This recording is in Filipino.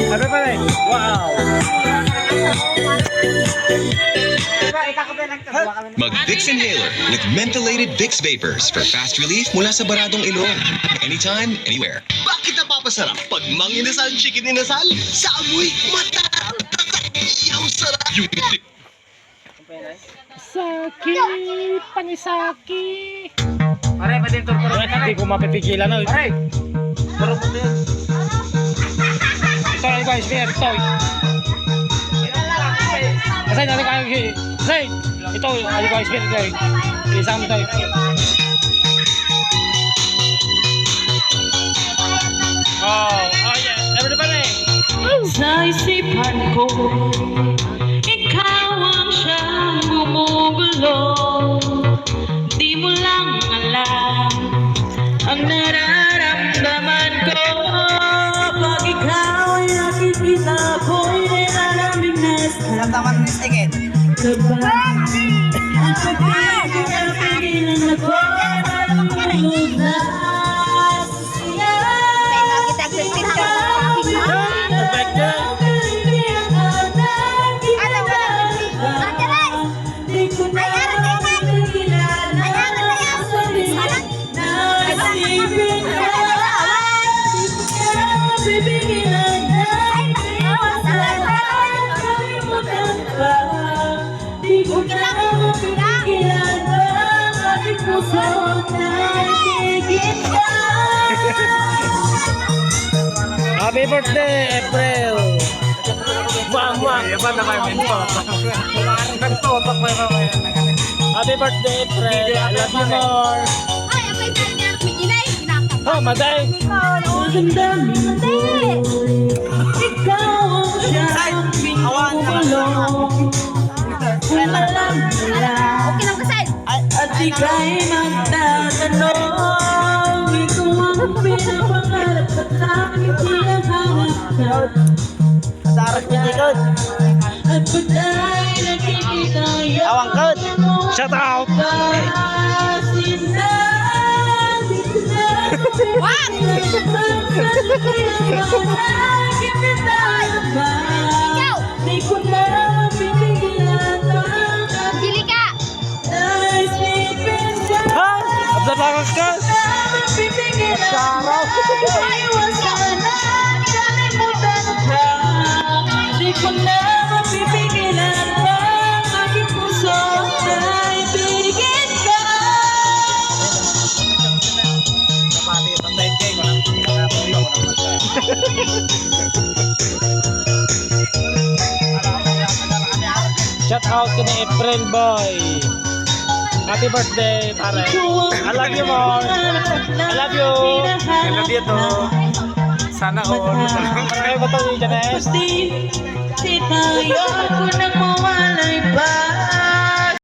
Ano pa rin? Wow! Mag-Vicks Inhaler with mentholated Vicks Vapors for fast relief mula sa baradong ilong. Anytime, anywhere. Bakit napapasarap pag manginasal chicken inasal? Sa amoy, matarang iyaw sarap. Yung Saki! Panisaki! Pare, ba din turpuro? Hindi ko mapipigilan na. Pare! Turpuro mo din. Ito ay guys, beer, ito. Kasi natin kayo, kasi ito ay guys, beer, ito. Isang ito. Oh yeah, everybody. Sa isipan ko, ikaw ang siyang gumugulo. Di mo lang alam ang nararamdaman ko. Pag ikaw ay nakikita ko'y nararaming nasa kaba. At pag-ibig ang pigilan ako, nalulog na siya. Happy birthday, April! Muang, muang! Yaman na kayo minto. Nagtutok pa yung mga. Happy birthday, April! I love you more! Oh, maday! Magandaming ko, ikaw ang siyang pinagulong. Kung alam nila at ika'y magtatanong, ikaw ang pinapangarap at aking pinahanap. Darat niya dikot. At ba't ay nakikita Awang kot. Shout out! Ay! Abdabakas ka! Saraw! Di ko na mapipigilan pa aking puso na ibigin ka. Kapati yung patay kay. Walang pinakapin ako ng Shout out to ni April boy! Happy birthday, pare! I love you more! I love you! I love you to. Sana all. Kayo ba ito, Janes? Di tayo ako nang mawalay pa.